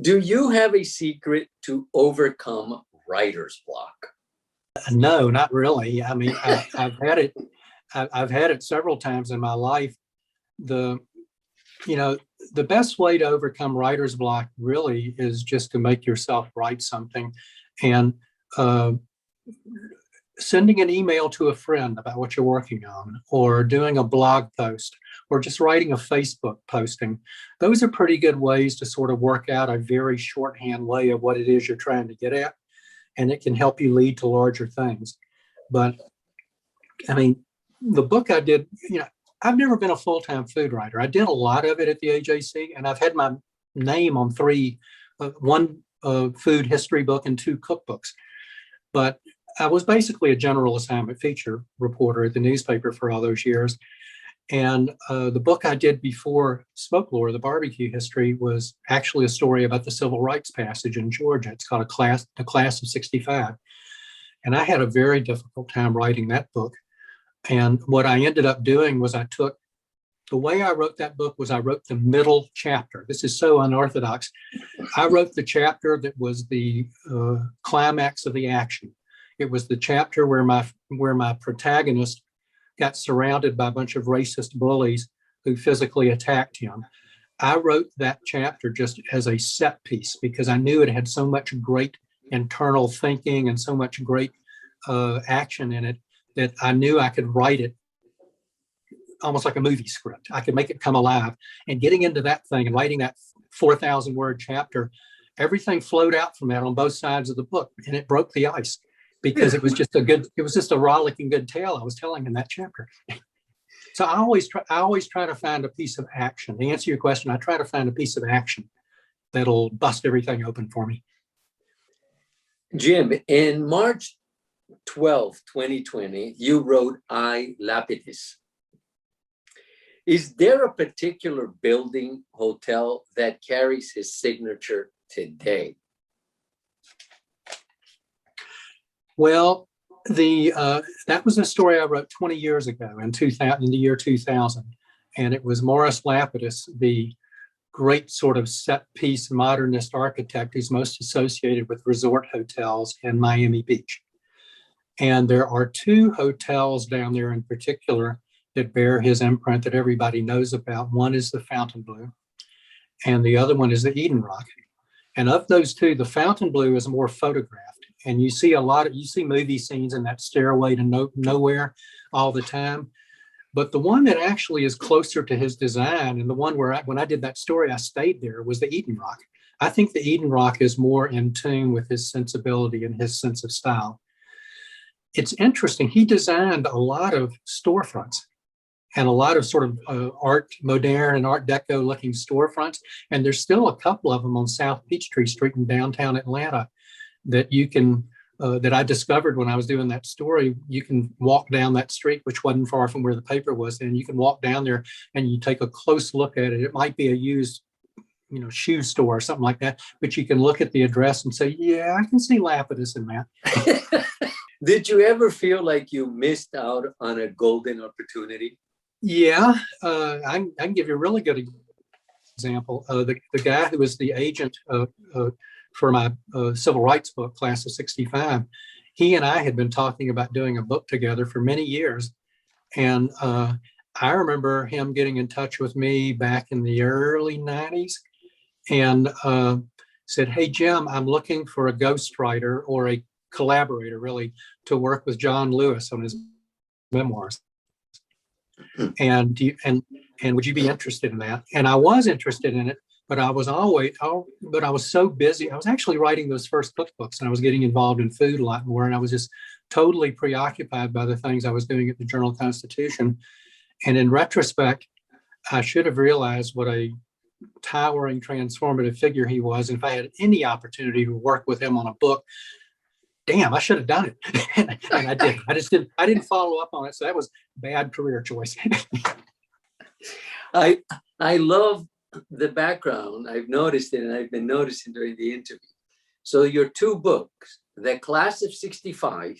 Do you have a secret to overcome writer's block? No, not really. I mean, I've had it. I've had it several times in my life. The, you know, the best way to overcome writer's block really is just to make yourself write something, and uh, sending an email to a friend about what you're working on, or doing a blog post, or just writing a Facebook posting. Those are pretty good ways to sort of work out a very shorthand way of what it is you're trying to get at, and it can help you lead to larger things. But I mean, the book I did, I've never been a full-time food writer. I did a lot of it at the AJC, and I've had my name on one food history book and two cookbooks. But I was basically a general assignment feature reporter at the newspaper for all those years. And the book I did before Smokelore, the barbecue history, was actually a story about the civil rights passage in Georgia. It's called The Class of 65. And I had a very difficult time writing that book. And what I ended up doing was the way I wrote that book was I wrote the middle chapter. This is so unorthodox. I wrote the chapter that was the climax of the action. It was the chapter where my protagonist got surrounded by a bunch of racist bullies who physically attacked him. I wrote that chapter just as a set piece because I knew it had so much great internal thinking and so much great action in it that I knew I could write it almost like a movie script. I could make it come alive. And getting into that thing and writing that 4,000 word chapter, everything flowed out from that on both sides of the book, and it broke the ice because it was just a rollicking good tale I was telling in that chapter. So I always try to find a piece of action. To answer your question, I try to find a piece of action that'll bust everything open for me. Jim, in March 12, 2020, you wrote I Lapidus. Is there a particular building, hotel that carries his signature today? Well, that was a story I wrote 20 years ago in the year 2000. And it was Morris Lapidus, the great sort of set piece modernist architect who's most associated with resort hotels in Miami Beach. And there are two hotels down there in particular that bear his imprint that everybody knows about. One is the Fontainebleau, and the other one is the Eden Rock. And of those two, the Fontainebleau is more photographed. And you see movie scenes in that stairway to nowhere all the time. But the one that actually is closer to his design, and the one where when I did that story, I stayed there, was the Eden Rock. I think the Eden Rock is more in tune with his sensibility and his sense of style. It's interesting. He designed a lot of storefronts and a lot of sort of modern and Art Deco looking storefronts. And there's still a couple of them on South Peachtree Street in downtown Atlanta that you can, that I discovered when I was doing that story. You can walk down that street, which wasn't far from where the paper was, and you can walk down there and you take a close look at it. It might be a used, shoe store or something like that, but you can look at the address and say, yeah, I can see Lapidus in that. Did you ever feel like you missed out on a golden opportunity? Yeah, I can give you a really good example. The guy who was the agent for my civil rights book, Class of 65, he and I had been talking about doing a book together for many years. And I remember him getting in touch with me back in the early 90s and said, hey, Jim, I'm looking for a ghostwriter or a collaborator, really, to work with John Lewis on his memoirs. And would you be interested in that? And I was interested in it, but I was so busy. I was actually writing those first cookbooks, and I was getting involved in food a lot more, and I was just totally preoccupied by the things I was doing at the Journal-Constitution. And in retrospect, I should have realized what a towering, transformative figure he was. And if I had any opportunity to work with him on a book, damn, I should have done it. And I didn't. I didn't follow up on it. So that was bad career choice. I love the background. I've noticed it, and I've been noticing during the interview. So your two books, The Class of 65.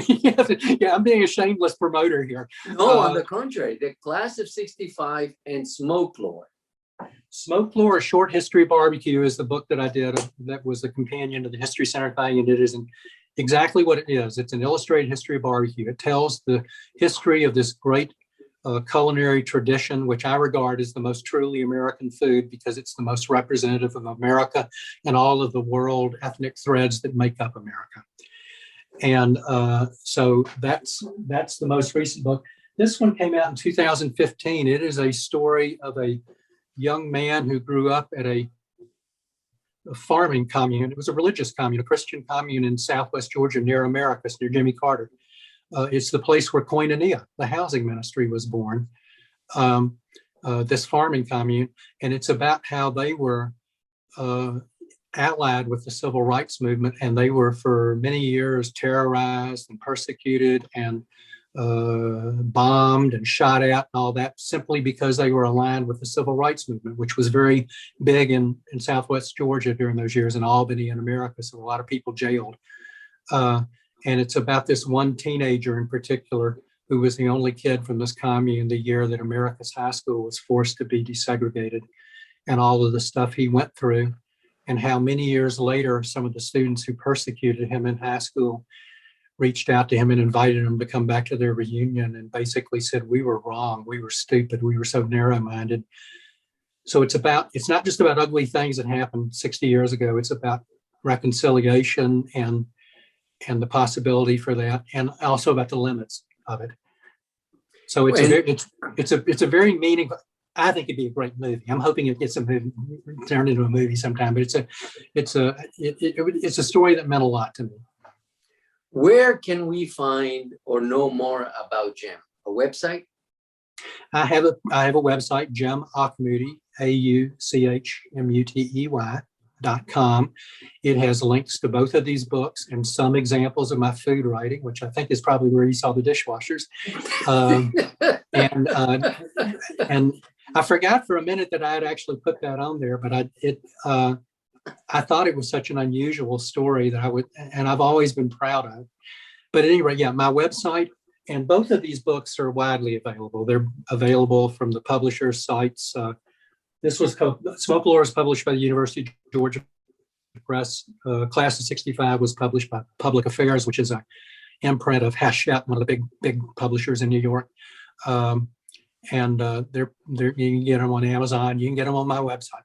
Yeah, I'm being a shameless promoter here. No, on the contrary, The Class of 65 and Smokelore. Smoke Floor: A Short History of Barbecue is the book that I did that was the companion to the History Center thing, and it is exactly what it is. It's an illustrated history of barbecue. It tells the history of this great culinary tradition, which I regard as the most truly American food because it's the most representative of America and all of the world ethnic threads that make up America. And so that's the most recent book. This one came out in 2015. It is a story of a young man who grew up at a farming commune. It was a religious commune, a Christian commune in Southwest Georgia near Americus, near Jimmy Carter. It's the place where Koinonia, the housing ministry, was born, this farming commune. And it's about how they were allied with the civil rights movement. And they were for many years terrorized and persecuted and bombed and shot at and all that simply because they were aligned with the civil rights movement, which was very big in Southwest Georgia during those years, in Albany and America. So a lot of people jailed. And it's about this one teenager in particular who was the only kid from this commune the year that Americus High School was forced to be desegregated, and all of the stuff he went through, and how many years later some of the students who persecuted him in high school reached out to him and invited him to come back to their reunion and basically said, we were wrong, we were stupid, we were so narrow-minded. So it's not just about ugly things that happened 60 years ago, it's about reconciliation and the possibility for that, and also about the limits of it. So it's a very meaningful. I think it'd be a great movie. I'm hoping it gets turned into a movie sometime. But it's a story that meant a lot to me. Where can we find or know more about Jim? A website? I have a website, Jim Auchmutey, AUCHMUTEY.com. It has links to both of these books and some examples of my food writing, which I think is probably where you saw the dishwashers. And I forgot for a minute that I had actually put that on there, but I thought it was such an unusual story that I've always been proud of. But at any rate, yeah, my website, and both of these books are widely available. They're available from the publisher sites. This was Smoke Floor is published by the University of Georgia Press. Class of '65 was published by Public Affairs, which is an imprint of Hachette, one of the big publishers in New York. And you can get them on Amazon. You can get them on my website.